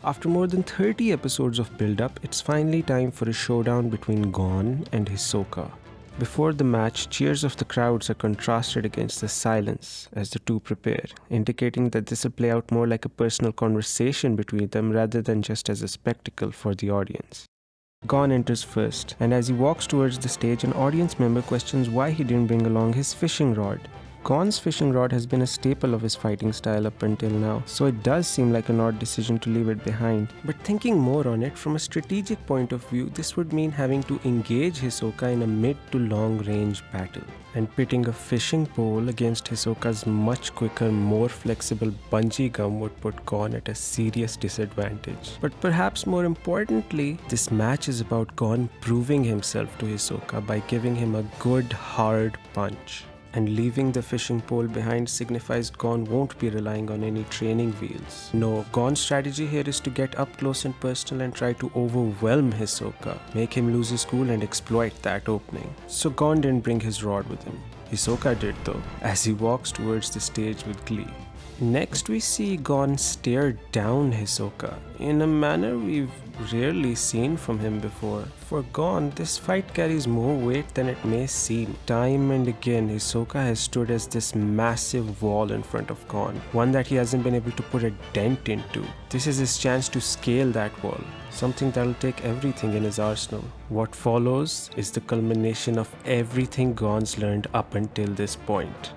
After more than 30 episodes of build-up, it's finally time for a showdown between Gon and Hisoka. Before the match, cheers of the crowds are contrasted against the silence as the two prepare, indicating that this will play out more like a personal conversation between them rather than just as a spectacle for the audience. Gon enters first, and as he walks towards the stage, an audience member questions why he didn't bring along his fishing rod. Gon's fishing rod has been a staple of his fighting style up until now, so it does seem like an odd decision to leave it behind. But thinking more on it, from a strategic point of view, this would mean having to engage Hisoka in a mid to long range battle. And pitting a fishing pole against Hisoka's much quicker, more flexible bungee gum would put Gon at a serious disadvantage. But perhaps more importantly, this match is about Gon proving himself to Hisoka by giving him a good hard punch. And leaving the fishing pole behind signifies Gon won't be relying on any training wheels. No, Gon's strategy here is to get up close and personal and try to overwhelm Hisoka, make him lose his cool and exploit that opening. So Gon didn't bring his rod with him. Hisoka did though, as he walks towards the stage with glee. Next we see Gon stare down Hisoka in a manner we've rarely seen from him before. For Gon, this fight carries more weight than it may seem. Time and again, Hisoka has stood as this massive wall in front of Gon, one that he hasn't been able to put a dent into. This is his chance to scale that wall, something that'll take everything in his arsenal. What follows is the culmination of everything Gon's learned up until this point.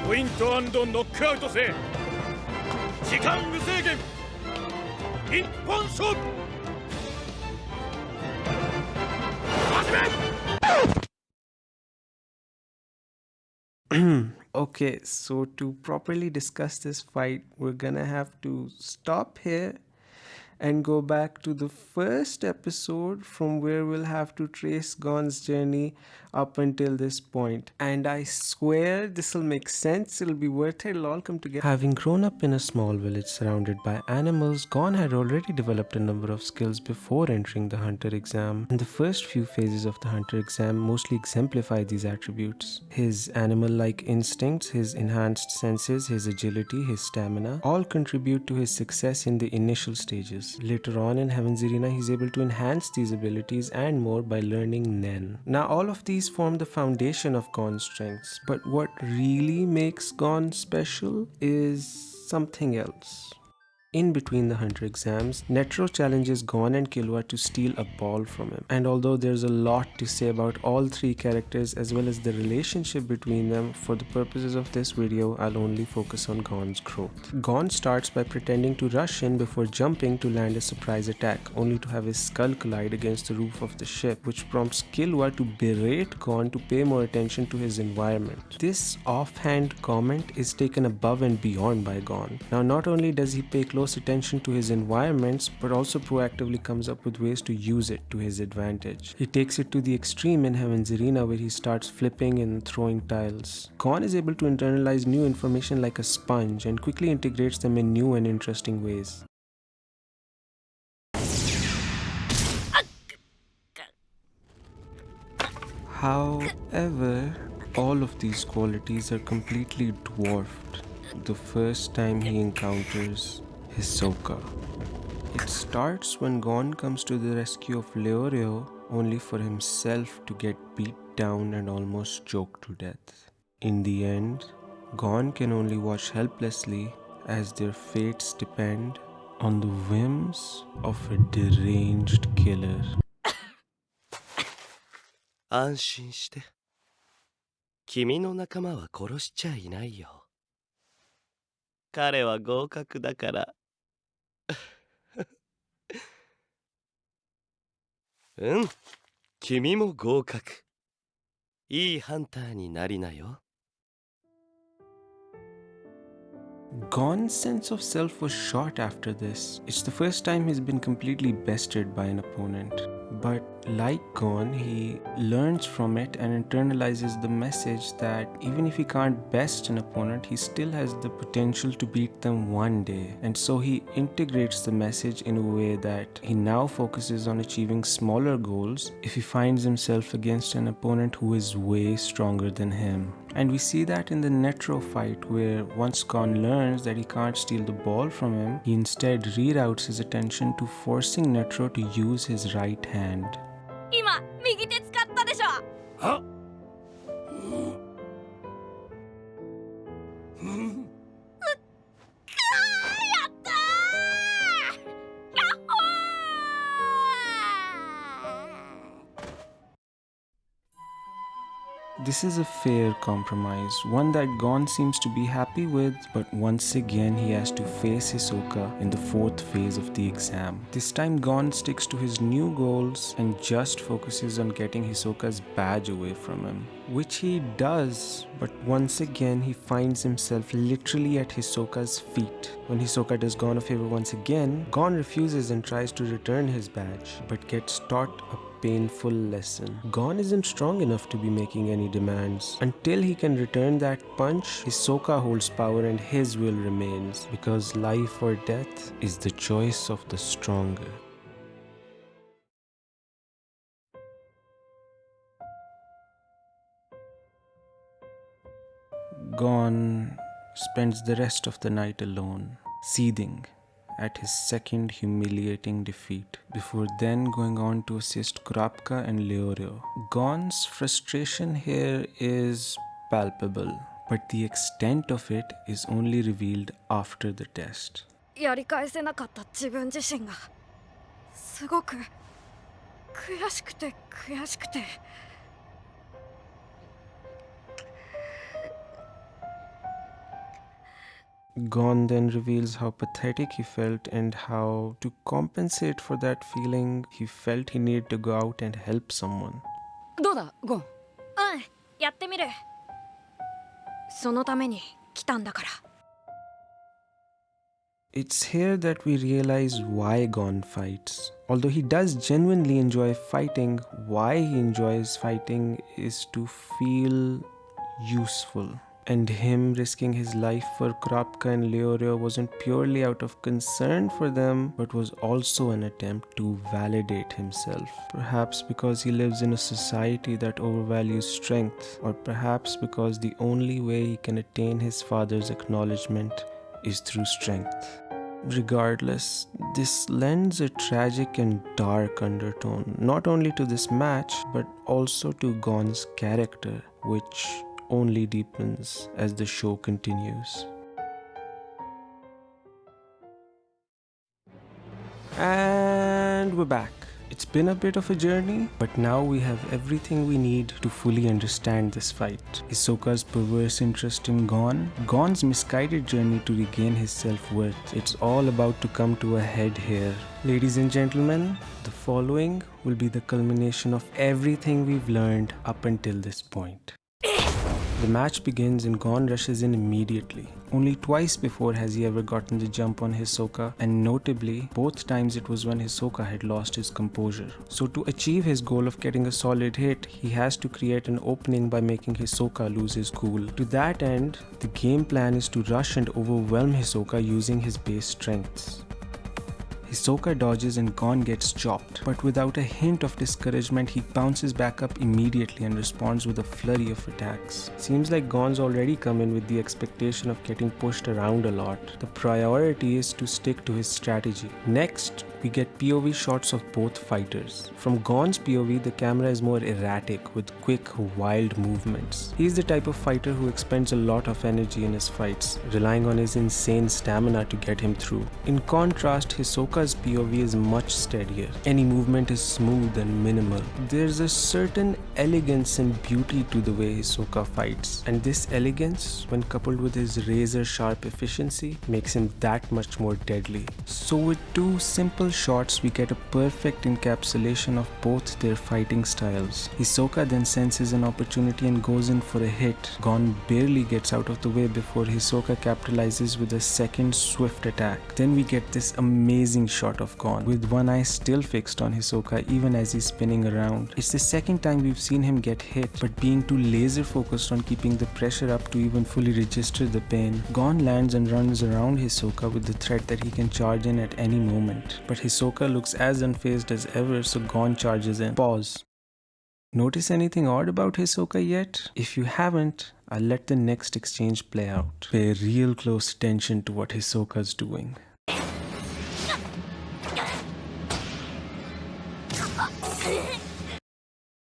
ポイント&ノックアウト制時間無制限一本勝負始め Okay, so to properly discuss this fight, we're gonna have to stop here and go back to the first episode from where we'll have to trace Gon's journey up until this point. And I swear this will make sense, it'll be worth it, it'll all come together. Having grown up in a small village surrounded by animals, Gon had already developed a number of skills before entering the hunter exam. And the first few phases of the hunter exam mostly exemplify these attributes. His animal-like instincts, his enhanced senses, his agility, his stamina, all contribute to his success in the initial stages. Later on in Heaven's Arena, he's able to enhance these abilities and more by learning Nen. Now all of these form the foundation of Gon's strengths, but what really makes Gon special is something else. In between the hunter exams, Netero challenges Gon and Killua to steal a ball from him. And although there's a lot to say about all three characters as well as the relationship between them, for the purposes of this video, I'll only focus on Gon's growth. Gon starts by pretending to rush in before jumping to land a surprise attack, only to have his skull collide against the roof of the ship, which prompts Killua to berate Gon to pay more attention to his environment. This offhand comment is taken above and beyond by Gon. Now not only does he pay close attention to his environments, but also proactively comes up with ways to use it to his advantage. He takes it to the extreme in Heaven's Arena, where he starts flipping and throwing tiles. Gon is able to internalize new information like a sponge and quickly integrates them in new and interesting ways. However, all of these qualities are completely dwarfed the first time he encounters Hisoka. It starts when Gon comes to the rescue of Leoreo, only for himself to get beat down and almost choked to death. In the end, Gon can only watch helplessly as their fates depend on the whims of a deranged killer. 安心して。君の仲間は殺しちゃいないよ。彼は合格だから。うん、君も合格。いいハンターになりなよ。Gon's sense of self was shot after this. It's the first time he's been completely bested by an opponent. But Like Gon, he learns from it and internalizes the message that even if he can't best an opponent, he still has the potential to beat them one day. And so he integrates the message in a way that he now focuses on achieving smaller goals if he finds himself against an opponent who is way stronger than him. And we see that in the Netro fight, where once Gon learns that he can't steal the ball from him, he instead reroutes his attention to forcing Netro to use his right hand. 今右手使ったでしょ。はっやったー。やっほー。 This is a fair compromise, one that Gon seems to be happy with, but once again he has to face Hisoka in the fourth phase of the exam. This time Gon sticks to his new goals and just focuses on getting Hisoka's badge away from him. Which he does, but once again he finds himself literally at Hisoka's feet. When Hisoka does Gon a favor once again, Gon refuses and tries to return his badge, but gets taught a painful lesson. Gon isn't strong enough to be making any demands. Until he can return that punch, Hisoka holds power and his will remains, because life or death is the choice of the stronger. Gon spends the rest of the night alone, seething at his second humiliating defeat, before then going on to assist Kurapika and Leorio. Gon's frustration here is palpable, but the extent of it is only revealed after the test. やり返せなかった自分自身がすごく悔しくて悔しくて。 Gon then reveals how pathetic he felt and how, to compensate for that feeling, he felt he needed to go out and help someone. どうだゴン。うん、やってみる。そのために来たんだから。 It's here that we realize why Gon fights. Although he does genuinely enjoy fighting, why he enjoys fighting is to feel useful. And him risking his life for Kurapika and Leorio wasn't purely out of concern for them, but was also an attempt to validate himself. Perhaps because he lives in a society that overvalues strength, or perhaps because the only way he can attain his father's acknowledgement is through strength. Regardless, this lends a tragic and dark undertone, not only to this match, but also to Gon's character, which only deepens as the show continues. And we're back. It's been a bit of a journey, but now we have everything we need to fully understand this fight. Hisoka's perverse interest in Gon, Gon's misguided journey to regain his self-worth. It's all about to come to a head here. Ladies and gentlemen, the following will be the culmination of everything we've learned up until this point. The match begins and Gon rushes in immediately. Only twice before has he ever gotten the jump on Hisoka, and notably, both times it was when Hisoka had lost his composure. So to achieve his goal of getting a solid hit, he has to create an opening by making Hisoka lose his cool. To that end, the game plan is to rush and overwhelm Hisoka using his base strengths. Hisoka dodges and Gon gets chopped, but without a hint of discouragement, he bounces back up immediately and responds with a flurry of attacks. Seems like Gon's already come in with the expectation of getting pushed around a lot. The priority is to stick to his strategy. Next, we get POV shots of both fighters. From Gon's POV, the camera is more erratic with quick, wild movements. He's the type of fighter who expends a lot of energy in his fights, relying on his insane stamina to get him through. In contrast, Hisoka's POV is much steadier. Any movement is smooth and minimal. There's a certain elegance and beauty to the way Hisoka fights, and this elegance, when coupled with his razor-sharp efficiency, makes him that much more deadly. So with two simple shots, we get a perfect encapsulation of both their fighting styles. Hisoka then senses an opportunity and goes in for a hit. Gon barely gets out of the way before Hisoka capitalizes with a second swift attack. Then we get this amazing shot of Gon, with one eye still fixed on Hisoka even as he's spinning around. It's the second time we've seen him get hit, but being too laser focused on keeping the pressure up to even fully register the pain, Gon lands and runs around Hisoka with the threat that he can charge in at any moment. But Hisoka looks as unfazed as ever, so Gon charges in. Pause. Notice anything odd about Hisoka yet? If you haven't, I'll let the next exchange play out. Pay real close attention to what Hisoka's doing.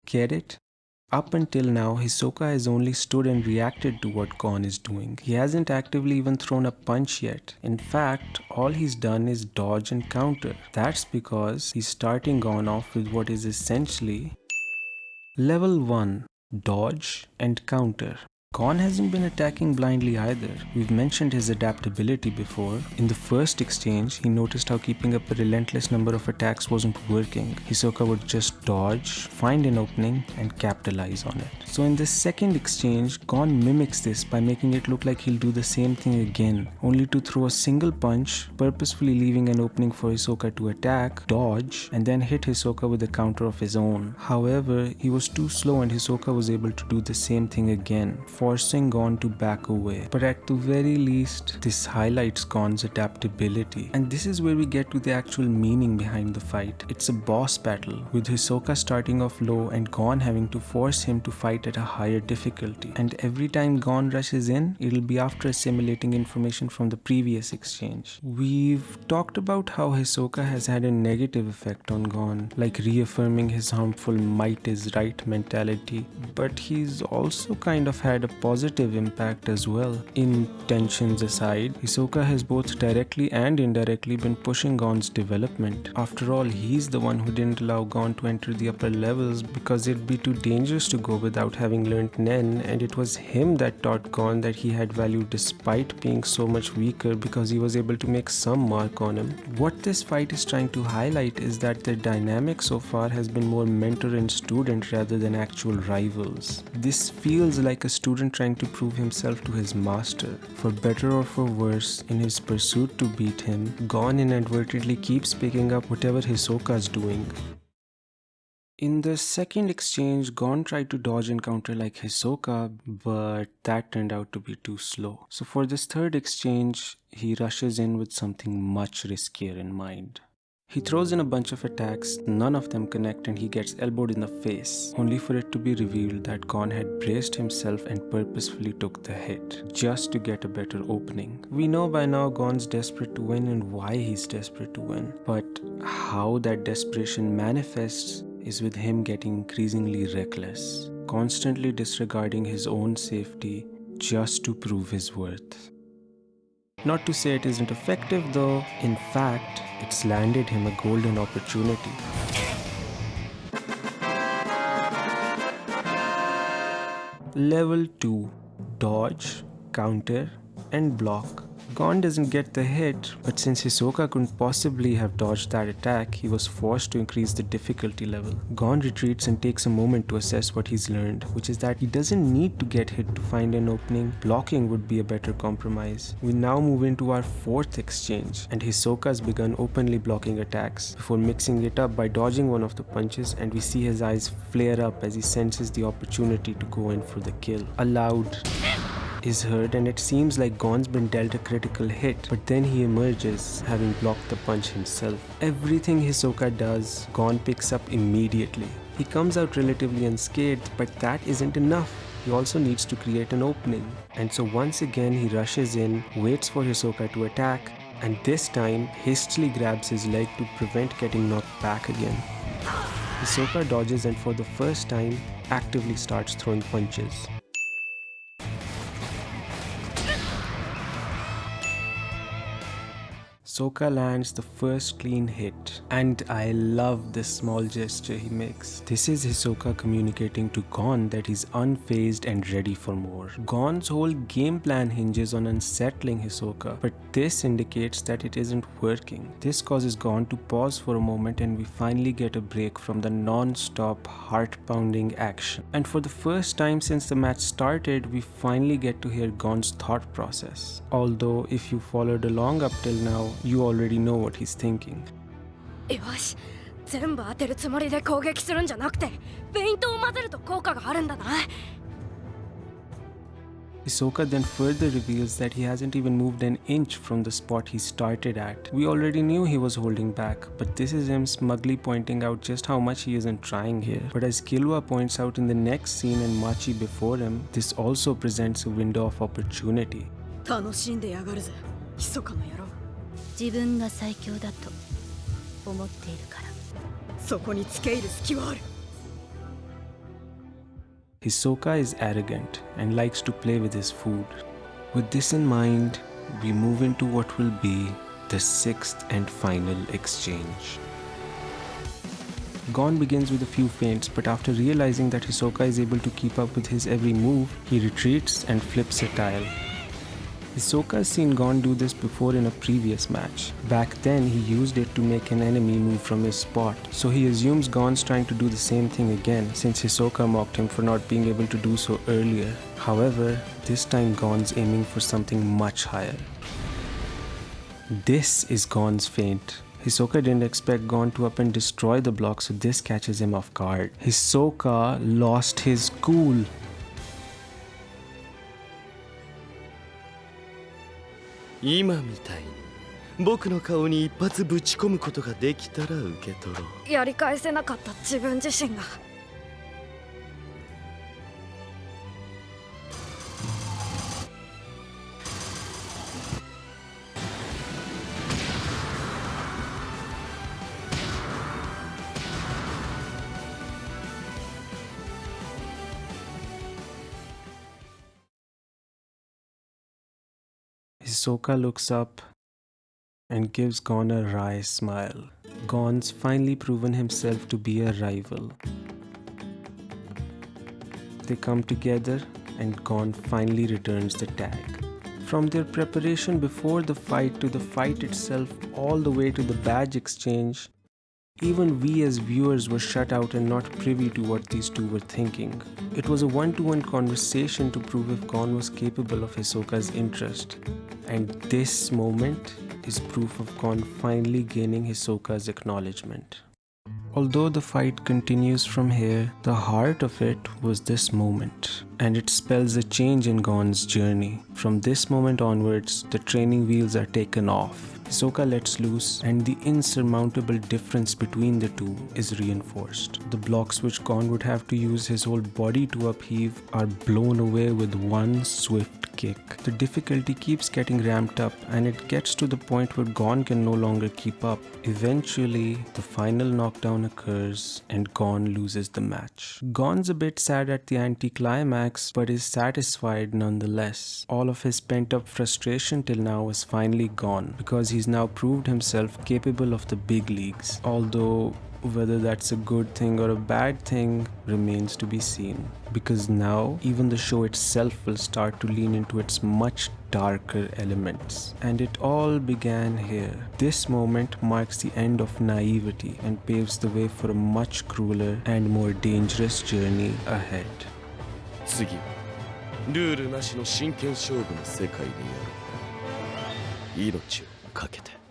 Get it? Up until now, Hisoka has only stood and reacted to what Gon is doing. He hasn't actively even thrown a punch yet. In fact, all he's done is dodge and counter. That's because he's starting Gon off with what is essentially Level 1. Dodge and counter. Gon hasn't been attacking blindly either. We've mentioned his adaptability before. In the first exchange, he noticed how keeping up a relentless number of attacks wasn't working. Hisoka would just dodge, find an opening, and capitalize on it. So in the second exchange, Gon mimics this by making it look like he'll do the same thing again, only to throw a single punch, purposefully leaving an opening for Hisoka to attack, dodge, and then hit Hisoka with a counter of his own. However, he was too slow and Hisoka was able to do the same thing again, forcing Gon to back away. But at the very least, this highlights Gon's adaptability. And this is where we get to the actual meaning behind the fight. It's a boss battle, with Hisoka starting off low and Gon having to force him to fight at a higher difficulty. And every time Gon rushes in, it'll be after assimilating information from the previous exchange. We've talked about how Hisoka has had a negative effect on Gon, like reaffirming his harmful might is right mentality, but he's also kind of had a positive impact as well. Intentions aside, Hisoka has both directly and indirectly been pushing Gon's development. After all, he's the one who didn't allow Gon to enter the upper levels because it'd be too dangerous to go without having learned Nen, and it was him that taught Gon that he had value despite being so much weaker because he was able to make some mark on him. What this fight is trying to highlight is that the dynamic so far has been more mentor and student rather than actual rivals. This feels like a student trying to prove himself to his master. For better or for worse, in his pursuit to beat him, Gon inadvertently keeps picking up whatever Hisoka's doing. In the second exchange, Gon tried to dodge and counter like Hisoka, but that turned out to be too slow. So for this third exchange, he rushes in with something much riskier in mind. He throws in a bunch of attacks, none of them connect, and he gets elbowed in the face, only for it to be revealed that Gon had braced himself and purposefully took the hit, just to get a better opening. We know by now Gon's desperate to win and why he's desperate to win, but how that desperation manifests is with him getting increasingly reckless, constantly disregarding his own safety just to prove his worth. Not to say it isn't effective though, in fact, it's landed him a golden opportunity. Level 2. Dodge, counter, and block. Gon doesn't get the hit, but since Hisoka couldn't possibly have dodged that attack, he was forced to increase the difficulty level. Gon retreats and takes a moment to assess what he's learned, which is that he doesn't need to get hit to find an opening. Blocking would be a better compromise. We now move into our fourth exchange, and Hisoka's begun openly blocking attacks, before mixing it up by dodging one of the punches, and we see his eyes flare up as he senses the opportunity to go in for the kill. A loud is heard and it seems like Gon's been dealt a critical hit, but then he emerges, having blocked the punch himself. Everything Hisoka does, Gon picks up immediately. He comes out relatively unscathed, but that isn't enough. He also needs to create an opening. And so once again he rushes in, waits for Hisoka to attack, and this time hastily grabs his leg to prevent getting knocked back again. Hisoka dodges and for the first time actively starts throwing punches. Hisoka lands the first clean hit, and I love this small gesture he makes. This is Hisoka communicating to Gon that he's unfazed and ready for more. Gon's whole game plan hinges on unsettling Hisoka, but this indicates that it isn't working. This causes Gon to pause for a moment, and we finally get a break from the non-stop heart-pounding action. And for the first time since the match started, we finally get to hear Gon's thought process. Although if you followed along up till now, you already know what he's thinking. よし、全部当てるつもりで攻撃するんじゃなくて、フェイントを混ぜると効果があるんだな。Hisoka then further reveals that he hasn't even moved an inch from the spot he started at. We already knew he was holding back, but this is him smugly pointing out just how much he isn't trying here. But as Killua points out in the next scene and Machi before him, this also presents a window of opportunity. 楽しんでやがるぜ、ひそかの野郎。自分が最強だと思っているから。そこにつけ入る隙はある。Hisoka is arrogant and likes to play with his food. With this in mind, we move into what will be the sixth and final exchange. Gon begins with a few feints, but after realizing that Hisoka is able to keep up with his every move, he retreats and flips a tile. Hisoka has seen Gon do this before in a previous match. Back then, he used it to make an enemy move from his spot, so he assumes Gon's trying to do the same thing again since Hisoka mocked him for not being able to do so earlier. However, this time Gon's aiming for something much higher. This is Gon's feint. Hisoka didn't expect Gon to up and destroy the block, so this catches him off guard. Hisoka lost his cool. 今みたいに僕の顔に一発ぶち込むことができたら受け取ろう。やり返せなかった自分自身が。Hisoka looks up and gives Gon a wry smile. Gon's finally proven himself to be a rival. They come together and Gon finally returns the tag. From their preparation before the fight to the fight itself, all the way to the badge exchange, even we as viewers were shut out and not privy to what these two were thinking. It was a one-to-one conversation to prove if Gon was capable of Hisoka's interest. And this moment is proof of Gon finally gaining Hisoka's acknowledgement. Although the fight continues from here, the heart of it was this moment, and it spells a change in Gon's journey. From this moment onwards, the training wheels are taken off. Hisoka lets loose, and the insurmountable difference between the two is reinforced. The blocks which Gon would have to use his whole body to upheave are blown away with one swift kick. The difficulty keeps getting ramped up, and it gets to the point where Gon can no longer keep up. Eventually, the final knockdown occurs, and Gon loses the match. Gon's a bit sad at the anticlimax, but is satisfied nonetheless. All of his pent-up frustration till now is finally gone, because he's now proved himself capable of the big leagues. Although whether that's a good thing or a bad thing remains to be seen, because now even the show itself will start to lean into its much darker elements. And it all began here. This moment marks the end of naivety and paves the way for a much crueler and more dangerous journey ahead. 次はルールなしの真剣勝負の世界でやる。命をかけて。